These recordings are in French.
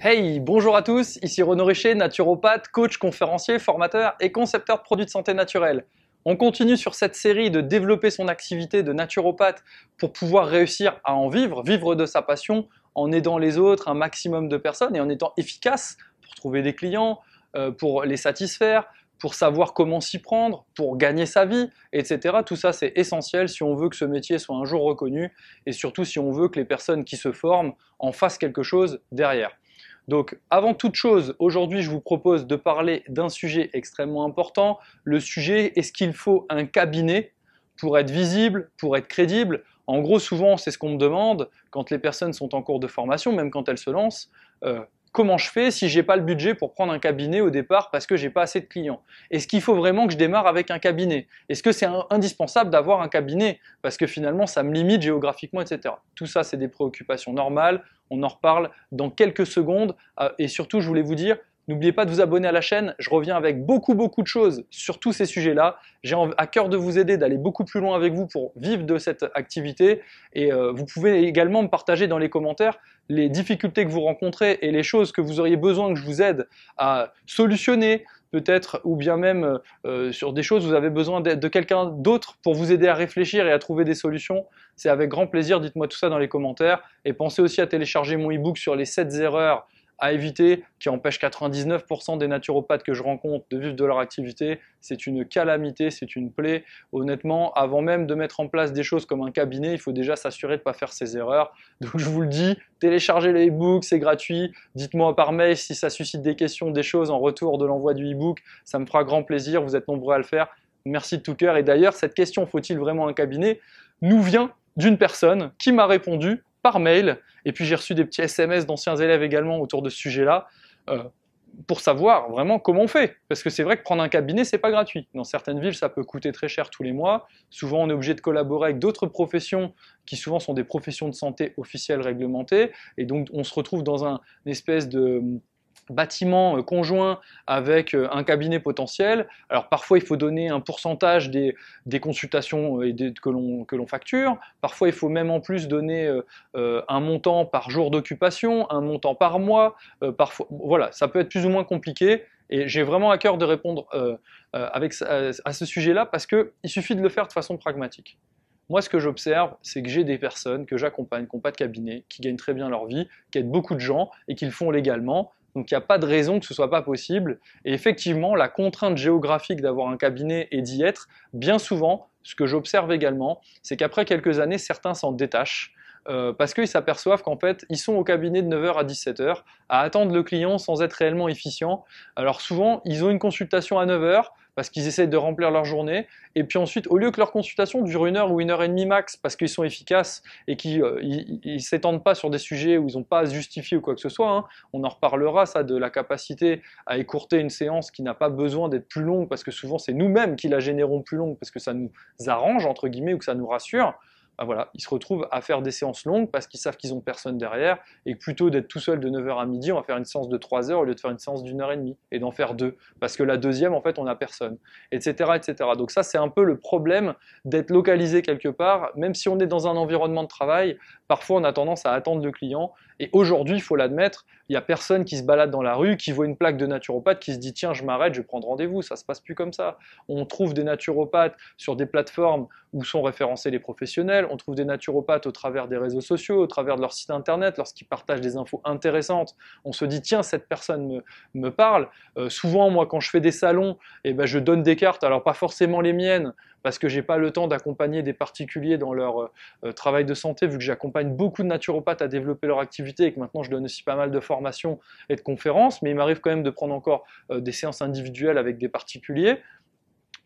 Hey, bonjour à tous, ici Renaud Richer, naturopathe, coach, conférencier, formateur et concepteur de produits de santé naturelle. On continue sur cette série de développer son activité de naturopathe pour pouvoir réussir à en vivre, vivre de sa passion en aidant les autres, un maximum de personnes et en étant efficace pour trouver des clients, pour les satisfaire, pour savoir comment s'y prendre, pour gagner sa vie, etc. Tout ça, c'est essentiel si on veut que ce métier soit un jour reconnu et surtout si on veut que les personnes qui se forment en fassent quelque chose derrière. Donc, avant toute chose, aujourd'hui, je vous propose de parler d'un sujet extrêmement important. Le sujet, est-ce qu'il faut un cabinet pour être visible, pour être crédible? En gros, souvent, c'est ce qu'on me demande quand les personnes sont en cours de formation, même quand elles se lancent. Comment je fais si j'ai pas le budget pour prendre un cabinet au départ parce que j'ai pas assez de clients? Est-ce qu'il faut vraiment que je démarre avec un cabinet? Est-ce que c'est indispensable d'avoir un cabinet parce que finalement ça me limite géographiquement, etc. Tout ça, c'est des préoccupations normales. On en reparle dans quelques secondes et surtout, je voulais vous dire, n'oubliez pas de vous abonner à la chaîne, je reviens avec beaucoup de choses sur tous ces sujets-là. J'ai à cœur de vous aider, d'aller beaucoup plus loin avec vous pour vivre de cette activité. Et vous pouvez également me partager dans les commentaires les difficultés que vous rencontrez et les choses que vous auriez besoin que je vous aide à solutionner, peut-être, ou bien même sur des choses où vous avez besoin de quelqu'un d'autre pour vous aider à réfléchir et à trouver des solutions. C'est avec grand plaisir, dites-moi tout ça dans les commentaires. Et pensez aussi à télécharger mon e-book sur les 7 erreurs à éviter, qui empêche 99% des naturopathes que je rencontre de vivre de leur activité. C'est une calamité, c'est une plaie. Honnêtement, avant même de mettre en place des choses comme un cabinet, il faut déjà s'assurer de ne pas faire ces erreurs. Donc je vous le dis, téléchargez le e-book, c'est gratuit. Dites-moi par mail si ça suscite des questions, des choses en retour de l'envoi du e-book. Ça me fera grand plaisir, vous êtes nombreux à le faire. Merci de tout cœur. Et d'ailleurs, cette question, faut-il vraiment un cabinet, nous vient d'une personne qui m'a répondu par mail, et puis j'ai reçu des petits SMS d'anciens élèves également autour de ce sujet-là, pour savoir vraiment comment on fait. Parce que c'est vrai que prendre un cabinet, c'est pas gratuit. Dans certaines villes, ça peut coûter très cher tous les mois. Souvent, on est obligé de collaborer avec d'autres professions qui souvent sont des professions de santé officielles réglementées, et donc on se retrouve dans une espèce de bâtiment conjoint avec un cabinet potentiel. Alors parfois il faut donner un pourcentage des consultations que l'on facture, parfois il faut même en plus donner un montant par jour d'occupation, un montant par mois, parfois, voilà, ça peut être plus ou moins compliqué. Et j'ai vraiment à cœur de répondre à ce sujet-là parce qu'il suffit de le faire de façon pragmatique. Moi, ce que j'observe, c'est que j'ai des personnes que j'accompagne, qui n'ont pas de cabinet, qui gagnent très bien leur vie, qui aident beaucoup de gens et qui le font légalement. Donc il n'y a pas de raison que ce soit pas possible. Et effectivement, la contrainte géographique d'avoir un cabinet et d'y être, bien souvent, ce que j'observe également, c'est qu'après quelques années, certains s'en détachent. Parce qu'ils s'aperçoivent qu'en fait, ils sont au cabinet de 9h à 17h, à attendre le client sans être réellement efficients. Alors souvent, ils ont une consultation à 9h, parce qu'ils essaient de remplir leur journée, et puis ensuite, au lieu que leur consultation dure 1 heure ou 1h30 max, parce qu'ils sont efficaces et qu'ils ne s'étendent pas sur des sujets où ils n'ont pas à se justifier ou quoi que ce soit, hein. On en reparlera, ça, de la capacité à écourter une séance qui n'a pas besoin d'être plus longue, parce que souvent c'est nous-mêmes qui la générons plus longue, parce que ça nous arrange, entre guillemets, ou que ça nous rassure. Ben voilà, ils se retrouvent à faire des séances longues parce qu'ils savent qu'ils n'ont personne derrière, et que plutôt d'être tout seul de 9h à midi, on va faire une séance de 3 heures au lieu de faire une séance d'1h30, et d'en faire 2, parce que la deuxième, en fait, on n'a personne, etc., etc. Donc ça, c'est un peu le problème d'être localisé quelque part, même si on est dans un environnement de travail, parfois on a tendance à attendre le client, et aujourd'hui, il faut l'admettre, il n'y a personne qui se balade dans la rue, qui voit une plaque de naturopathe, qui se dit tiens, je m'arrête, je vais prendre rendez-vous. Ça se passe plus comme ça. On trouve des naturopathes sur des plateformes où sont référencés les professionnels, on trouve des naturopathes au travers des réseaux sociaux, au travers de leur site internet, lorsqu'ils partagent des infos intéressantes, on se dit tiens, cette personne me parle. Souvent, moi, quand je fais des salons, eh ben, je donne des cartes, alors pas forcément les miennes, parce que j'ai pas le temps d'accompagner des particuliers dans leur travail de santé, vu que j'accompagne beaucoup de naturopathes à développer leur activité et que maintenant je donne aussi pas mal de formations et de conférences, mais il m'arrive quand même de prendre encore des séances individuelles avec des particuliers.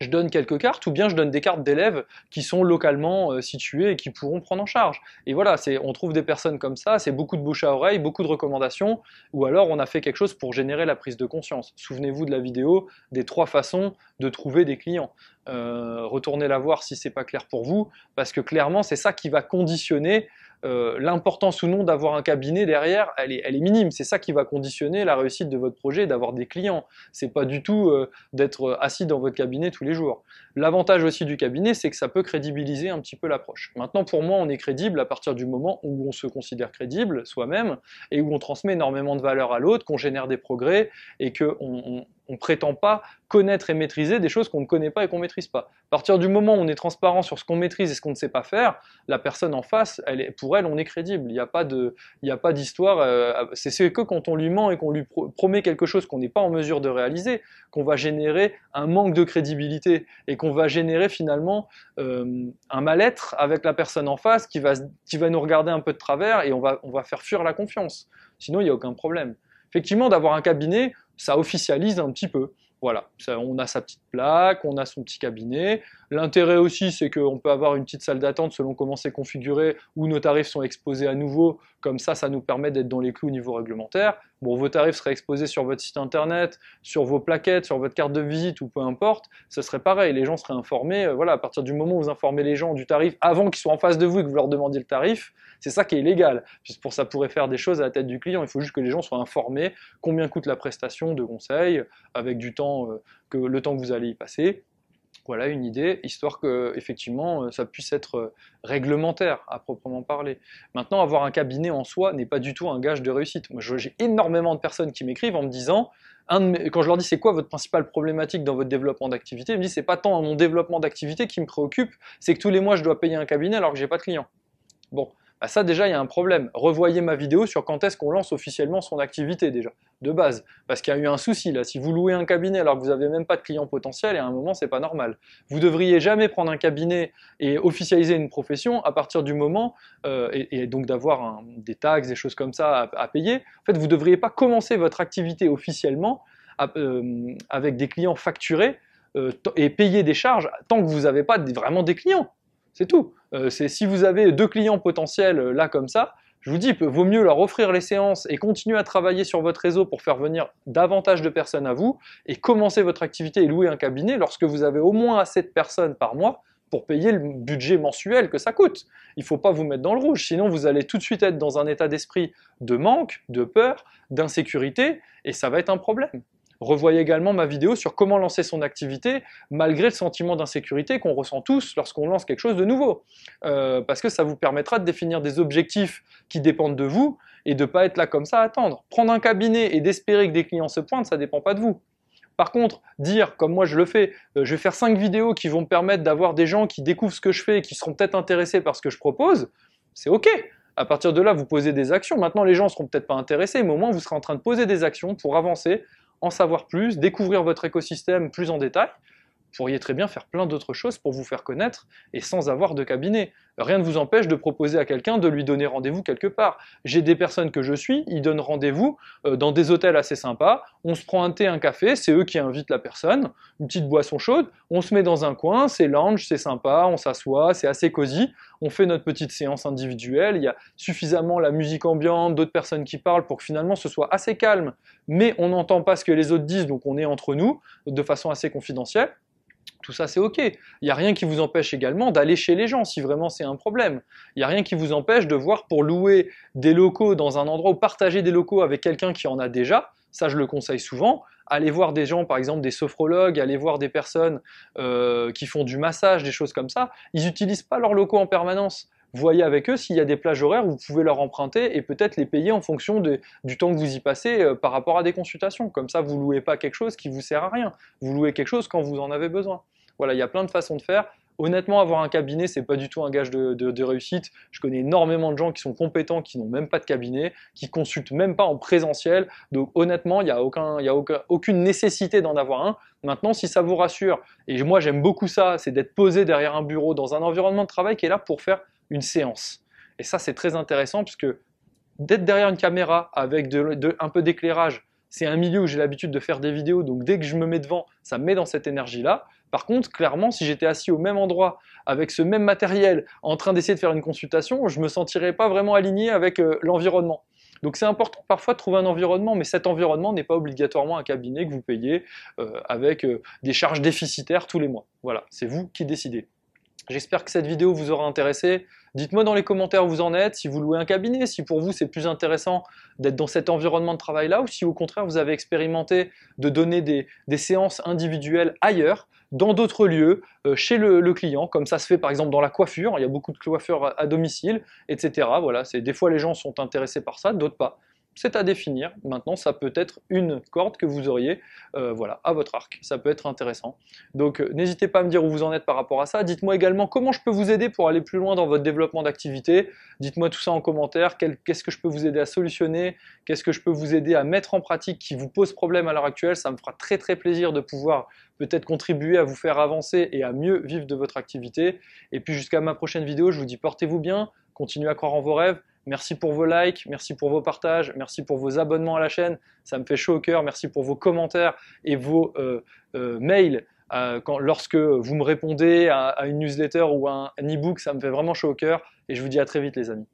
Je donne quelques cartes, ou bien je donne des cartes d'élèves qui sont localement situés et qui pourront prendre en charge. Et voilà, on trouve des personnes comme ça, c'est beaucoup de bouche à oreille, beaucoup de recommandations, ou alors on a fait quelque chose pour générer la prise de conscience. Souvenez-vous de la vidéo des 3 façons de trouver des clients. Retournez la voir si c'est pas clair pour vous, parce que clairement c'est ça qui va conditionner l'importance ou non d'avoir un cabinet derrière, elle est minime. C'est ça qui va conditionner la réussite de votre projet, d'avoir des clients. C'est pas du tout d'être assis dans votre cabinet tous les jours. L'avantage aussi du cabinet, c'est que ça peut crédibiliser un petit peu l'approche. Maintenant, pour moi, on est crédible à partir du moment où on se considère crédible soi-même et où on transmet énormément de valeur à l'autre, qu'on génère des progrès et qu'on on prétend pas connaître et maîtriser des choses qu'on ne connaît pas et qu'on maîtrise pas. À partir du moment où on est transparent sur ce qu'on maîtrise et ce qu'on ne sait pas faire, la personne en face, pour elle, on est crédible. Il n'y a pas d'histoire. C'est que quand on lui ment et qu'on lui promet quelque chose qu'on n'est pas en mesure de réaliser, qu'on va générer un manque de crédibilité et qu'on va générer finalement un mal-être avec la personne en face qui va nous regarder un peu de travers et on va faire fuir la confiance. Sinon, il n'y a aucun problème. Effectivement, d'avoir un cabinet, ça officialise un petit peu. Voilà, on a sa petite plaque, on a son petit cabinet. L'intérêt aussi, c'est qu'on peut avoir une petite salle d'attente selon comment c'est configuré, où nos tarifs sont exposés à nouveau. Comme ça nous permet d'être dans les clous au niveau réglementaire. Bon, vos tarifs seraient exposés sur votre site internet, sur vos plaquettes, sur votre carte de visite ou peu importe. Ce serait pareil, les gens seraient informés. Voilà, à partir du moment où vous informez les gens du tarif avant qu'ils soient en face de vous et que vous leur demandiez le tarif, c'est ça qui est illégal. Puisque pour ça pourrait faire des choses à la tête du client. Il faut juste que les gens soient informés combien coûte la prestation de conseil, avec du temps, le temps que vous allez y passer. Voilà une idée, histoire que effectivement ça puisse être réglementaire à proprement parler. Maintenant, avoir un cabinet en soi n'est pas du tout un gage de réussite. Moi, j'ai énormément de personnes qui m'écrivent en me disant, quand je leur dis c'est quoi votre principale problématique dans votre développement d'activité, ils me disent c'est pas tant mon développement d'activité qui me préoccupe, c'est que tous les mois je dois payer un cabinet alors que j'ai pas de clients. Bon, bah ça déjà il y a un problème. Revoyez ma vidéo sur quand est-ce qu'on lance officiellement son activité déjà, de base. Parce qu'il y a eu un souci là, si vous louez un cabinet alors que vous n'avez même pas de clients potentiels, et à un moment c'est pas normal. Vous devriez jamais prendre un cabinet et officialiser une profession à partir du moment, et donc d'avoir des taxes, des choses comme ça à payer. En fait, vous ne devriez pas commencer votre activité officiellement avec des clients facturés et payer des charges tant que vous n'avez pas vraiment des clients. C'est tout. Si vous avez 2 clients potentiels là comme ça, je vous dis, vaut mieux leur offrir les séances et continuer à travailler sur votre réseau pour faire venir davantage de personnes à vous et commencer votre activité et louer un cabinet lorsque vous avez au moins assez de personnes par mois pour payer le budget mensuel que ça coûte. Il ne faut pas vous mettre dans le rouge, sinon vous allez tout de suite être dans un état d'esprit de manque, de peur, d'insécurité et ça va être un problème. Revoyez également ma vidéo sur comment lancer son activité malgré le sentiment d'insécurité qu'on ressent tous lorsqu'on lance quelque chose de nouveau. Parce que ça vous permettra de définir des objectifs qui dépendent de vous et de ne pas être là comme ça à attendre. Prendre un cabinet et d'espérer que des clients se pointent, ça ne dépend pas de vous. Par contre, dire, comme moi je le fais, je vais faire 5 vidéos qui vont me permettre d'avoir des gens qui découvrent ce que je fais et qui seront peut-être intéressés par ce que je propose, c'est ok. À partir de là, vous posez des actions. Maintenant, les gens ne seront peut-être pas intéressés, mais au moins vous serez en train de poser des actions pour avancer, en savoir plus, découvrir votre écosystème plus en détail. Vous pourriez très bien faire plein d'autres choses pour vous faire connaître et sans avoir de cabinet. Rien ne vous empêche de proposer à quelqu'un de lui donner rendez-vous quelque part. J'ai des personnes que je suis, ils donnent rendez-vous dans des hôtels assez sympas, on se prend un thé, un café, c'est eux qui invitent la personne, une petite boisson chaude, on se met dans un coin, c'est lounge, c'est sympa, on s'assoit, c'est assez cosy, on fait notre petite séance individuelle, il y a suffisamment la musique ambiante, d'autres personnes qui parlent pour que finalement ce soit assez calme, mais on n'entend pas ce que les autres disent, donc on est entre nous, de façon assez confidentielle. Tout ça, c'est ok. Il n'y a rien qui vous empêche également d'aller chez les gens si vraiment c'est un problème. Il n'y a rien qui vous empêche de voir pour louer des locaux dans un endroit ou partager des locaux avec quelqu'un qui en a déjà. Ça, je le conseille souvent. Aller voir des gens, par exemple des sophrologues, aller voir des personnes qui font du massage, des choses comme ça. Ils n'utilisent pas leurs locaux en permanence. Voyez avec eux s'il y a des plages horaires où vous pouvez leur emprunter et peut-être les payer en fonction du temps que vous y passez par rapport à des consultations. Comme ça, vous ne louez pas quelque chose qui vous sert à rien. Vous louez quelque chose quand vous en avez besoin. Voilà, il y a plein de façons de faire. Honnêtement, avoir un cabinet, c'est pas du tout un gage de réussite. Je connais énormément de gens qui sont compétents, qui n'ont même pas de cabinet, qui consultent même pas en présentiel. Donc honnêtement, il n'y a aucune nécessité d'en avoir un. Maintenant, si ça vous rassure, et moi j'aime beaucoup ça, c'est d'être posé derrière un bureau dans un environnement de travail qui est là pour faire une séance. Et ça, c'est très intéressant puisque d'être derrière une caméra avec un peu d'éclairage, c'est un milieu où j'ai l'habitude de faire des vidéos, donc dès que je me mets devant, ça me met dans cette énergie-là. Par contre, clairement, si j'étais assis au même endroit, avec ce même matériel, en train d'essayer de faire une consultation, je ne me sentirais pas vraiment aligné avec l'environnement. Donc c'est important parfois de trouver un environnement, mais cet environnement n'est pas obligatoirement un cabinet que vous payez avec des charges déficitaires tous les mois. Voilà, c'est vous qui décidez. J'espère que cette vidéo vous aura intéressé. Dites-moi dans les commentaires où vous en êtes, si vous louez un cabinet, si pour vous c'est plus intéressant d'être dans cet environnement de travail-là, ou si au contraire vous avez expérimenté de donner des séances individuelles ailleurs, dans d'autres lieux, chez le client, comme ça se fait par exemple dans la coiffure, il y a beaucoup de coiffeurs à domicile, etc. Voilà, des fois les gens sont intéressés par ça, d'autres pas. C'est à définir. Maintenant, ça peut être une corde que vous auriez voilà, à votre arc. Ça peut être intéressant. Donc, n'hésitez pas à me dire où vous en êtes par rapport à ça. Dites-moi également comment je peux vous aider pour aller plus loin dans votre développement d'activité. Dites-moi tout ça en commentaire. Qu'est-ce que je peux vous aider à solutionner? Qu'est-ce que je peux vous aider à mettre en pratique qui vous pose problème à l'heure actuelle? Ça me fera très très plaisir de pouvoir peut-être contribuer à vous faire avancer et à mieux vivre de votre activité. Et puis jusqu'à ma prochaine vidéo, je vous dis portez-vous bien, continuez à croire en vos rêves. Merci pour vos likes, merci pour vos partages, merci pour vos abonnements à la chaîne, ça me fait chaud au cœur. Merci pour vos commentaires et vos mails lorsque vous me répondez à une newsletter ou à un e-book, ça me fait vraiment chaud au cœur. Et je vous dis à très vite les amis.